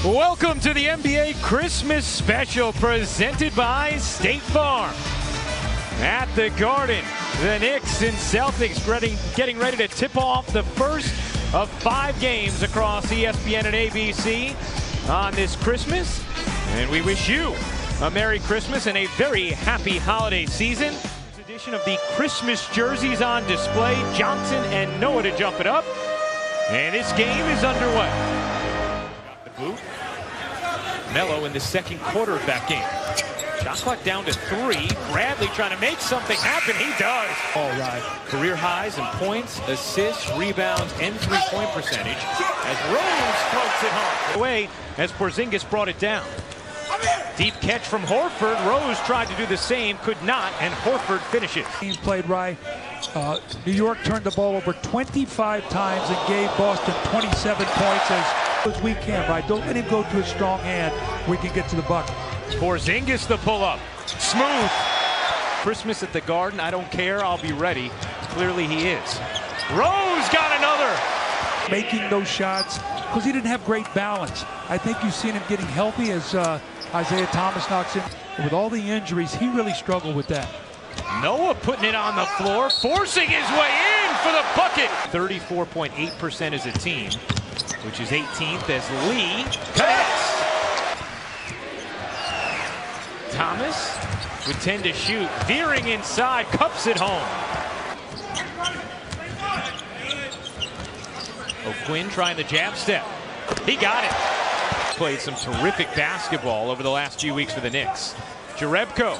Welcome to the NBA Christmas Special presented by State Farm. At the Garden, the Knicks and Celtics getting ready to tip off the first of 5 games across ESPN and ABC on this Christmas. And we wish you a Merry Christmas and a very happy holiday season. This edition of the Christmas jerseys on display. Johnson and Noah to jump it up. And this game is underway. Got the boot. Melo in the second quarter of that game. Shot clock down to 3. Bradley trying to make something happen. He does. All right. Career highs in points, assists, rebounds, and three-point percentage as Rose floats it home. Away as Porzingis brought it down. Deep catch from Horford. Rose tried to do the same, could not, and Horford finishes. Teams played right. New York turned the ball over 25 times and gave Boston 27 points as we can, right? Don't let him go to his strong hand. We can get to the bucket. Porzingis the pull-up. Smooth. Christmas at the Garden, I don't care, I'll be ready. Clearly he is. Rose got another. Making those shots because he didn't have great balance. I think you've seen him getting healthy as Isaiah Thomas knocks in. With all the injuries, he really struggled with that. Noah putting it on the floor, forcing his way in for the bucket. 34.8% as a team, which is 18th as Lee connects. Thomas with 10 to shoot, veering inside, cups it home. O'Quinn trying the jab step. He got it. Played some terrific basketball over the last few weeks for the Knicks. Jerebko,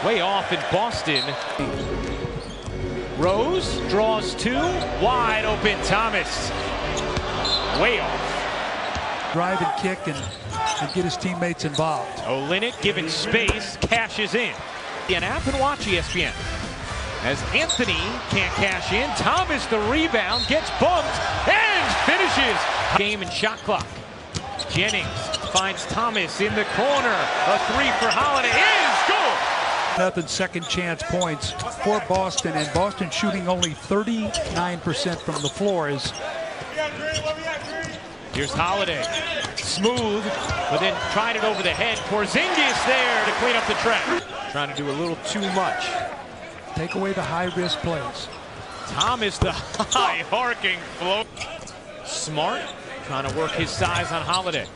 way off in Boston. Rose draws 2, wide open Thomas. Way off. Drive and kick and get his teammates involved. Olynyk given space, cashes in. An app and watch ESPN. As Anthony can't cash in, Thomas the rebound, gets bumped and finishes. Game and shot clock. Jennings finds Thomas in the corner. A 3 for Holiday is good. Nothing second chance points for Boston, and Boston shooting only 39% from the floor. Here's Holiday. Smooth, but then tried it over the head. Porzingis there to clean up the track. Trying to do a little too much. Take away the high-risk plays. Thomas, the high arcing float. Smart, trying to work his size on Holiday.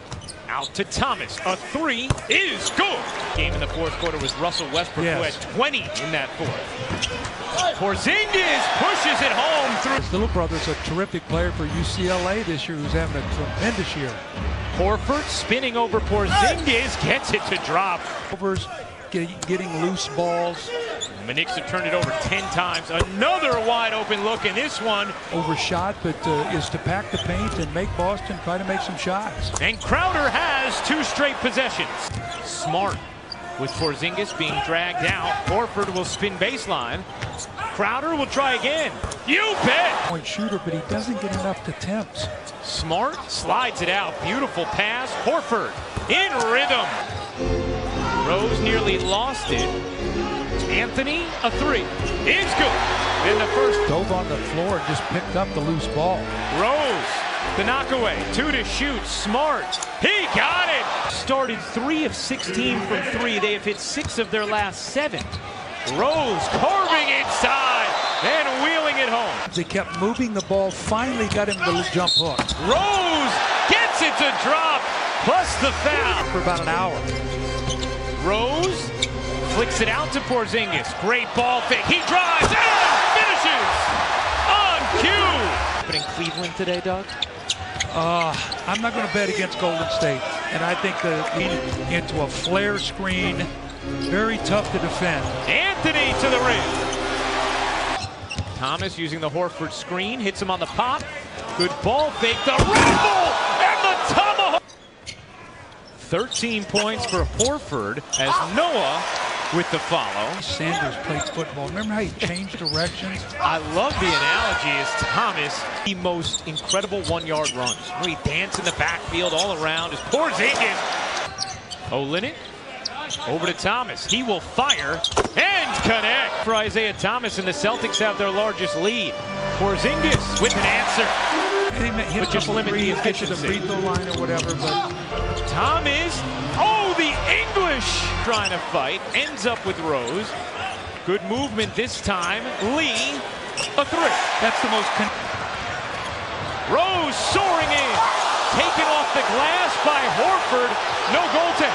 Out to Thomas. A 3 is good. Game in the fourth quarter was Russell Westbrook, who had 20 in that fourth. Porzingis pushes it home through. His little brother's a terrific player for UCLA this year, who's having a tremendous year. Horford spinning over Porzingis, gets it to drop. Overs getting loose balls. The Knicks have turned it over 10 times. Another wide open look in this one. Overshot, but is to pack the paint and make Boston try to make some shots. And Crowder has 2 straight possessions. Smart with Porzingis being dragged out. Horford will spin baseline. Crowder will try again. You bet! Point shooter, but he doesn't get enough attempts. Smart slides it out. Beautiful pass. Horford in rhythm. Rose nearly lost it. Anthony, a 3. It's good. In the first. Dove on the floor and just picked up the loose ball. Rose, the knockaway. 2 to shoot. Smart. He got it. Started 3 of 16 from 3. They have hit 6 of their last 7. Rose carving inside and wheeling it home. They kept moving the ball. Finally got him the jump hook. Rose gets it to drop. Plus the foul. For about an hour. Rose flicks it out to Porzingis. Great ball fake. He drives and finishes on cue. But in Cleveland today, Doug? I'm not going to bet against Golden State. And I think into a flare screen, very tough to defend. Anthony to the rim. Thomas using the Horford screen. Hits him on the pop. Good ball fake. The rifle and the tomahawk. 13 points for Horford as Noah with the follow. Sanders played football. Remember how he changed directions? I love the analogy as Thomas, the most incredible 1-yard runs. He danced in the backfield all around as Porzingis. Olynyk over to Thomas. He will fire and connect for Isaiah Thomas, and the Celtics have their largest lead. Porzingis with an answer. He hit but just limit the get to the free efficiency. throw line or whatever. But Thomas, oh, the English trying to fight, ends up with Rose. Good movement this time. Lee, a three. that's the most. Rose soaring in, taken off the glass by Horford. No goaltend.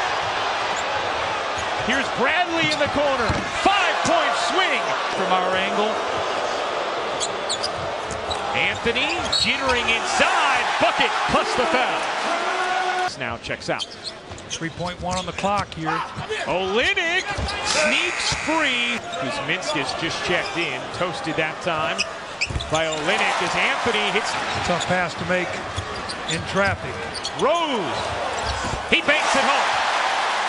Here's Bradley in the corner. 5-point swing from our angle. Anthony jittering inside. Bucket plus the foul. Now checks out. 3.1 on the clock here. Olynyk sneaks free. Kuzminskis just checked in. Toasted that time by Olynyk as Anthony hits. Tough pass to make in traffic. Rose. He banks it home.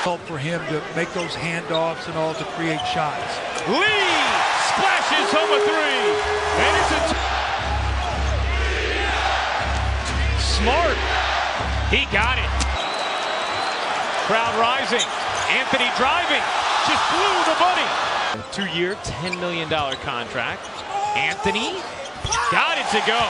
Help for him to make those handoffs and all to create shots. Lee splashes home a three. And it's a Smart. He got it. Crowd rising. Anthony driving. Just blew the bunny. 2-year, $10 million contract. Anthony got it to go.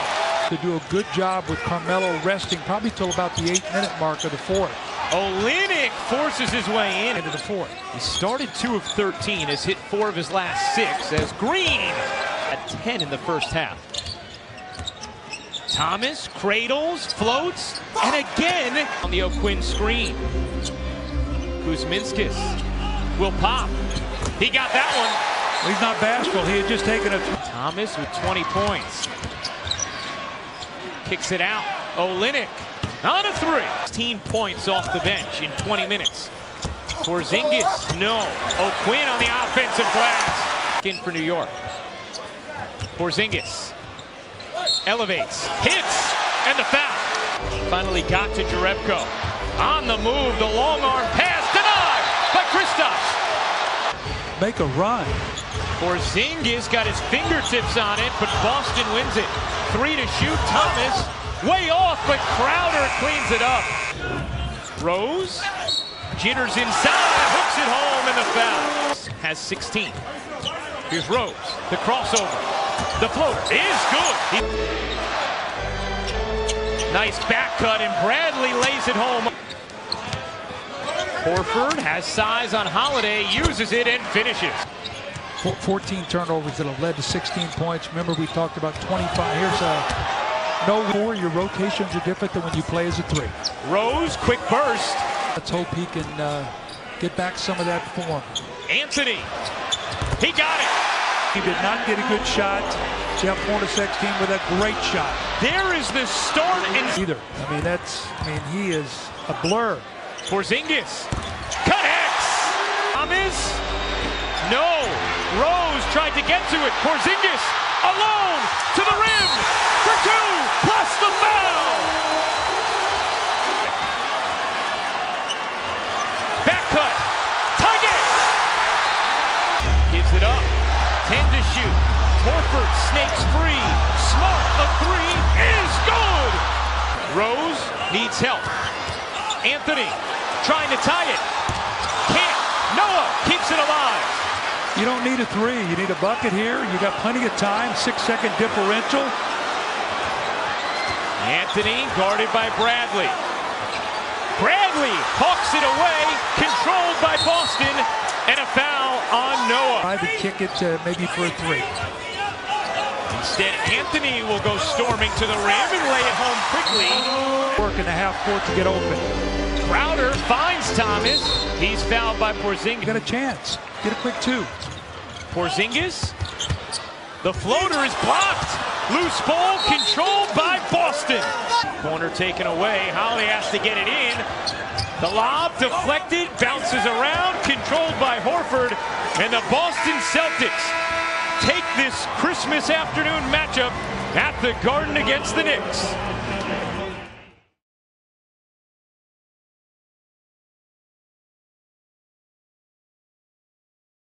To do a good job with Carmelo resting probably till about the 8-minute mark of the fourth. Olynyk forces his way in Into the fourth. He started 2 of 13, has hit 4 of his last 6 as Green at 10 in the first half. Thomas cradles, floats, and again on the O'Quinn screen. Kuzminskis will pop. He got that one. Well, he's not bashful. He had just taken a. Thomas with 20 points. Kicks it out. Olynyk on a 3. 16 points off the bench in 20 minutes. Porzingis, no. O'Quinn on the offensive glass. In for New York. Porzingis elevates, hits, and the foul. Finally got to Jerebko. On the move, the long arm pass denied by Kristaps. Make a run. Porzingis got his fingertips on it, but Boston wins it. 3 to shoot. Thomas way off, but Crowder cleans it up. Rose jitters inside, hooks it home, and the foul. Has 16. Here's Rose, the crossover. The floater is good. Nice back cut, and Bradley lays it home. Horford has size on Holiday, uses it, and finishes. 14 turnovers that have led to 16 points. Remember, we talked about 25. Here's no more. Your rotations are different than when you play as a 3. Rose, quick burst. Let's hope he can get back some of that form. Anthony, he got it. He did not get a good shot. Jeff Hornacek's with a great shot. There is the start in Either. He is a blur. Porzingis connects. Thomas, no. Rose tried to get to it. Porzingis alone to the rim for 2 plus the foul. Back cut. Target. Gives it up. 10 to shoot. Horford snakes free. Smart, a 3 is good. Rose needs help. Anthony trying to tie it. Can't. Noah keeps it alive. You don't need a 3. You need a bucket here. You got plenty of time. 6-second differential. Anthony guarded by Bradley. Bradley hawks it away. Controlled by Boston. And a foul on Noah. Try to kick it maybe for a 3. Instead, Anthony will go storming to the rim and lay it home quickly. Work in the half court to get open. Crowder finds Thomas. He's fouled by Porzingis. Got a chance. Get a quick 2. Porzingis. The floater is blocked. Loose ball controlled by Boston. Corner taken away. Holiday has to get it in. The lob deflected, bounces around, controlled by Horford. And the Boston Celtics take this Christmas afternoon matchup at the Garden against the Knicks.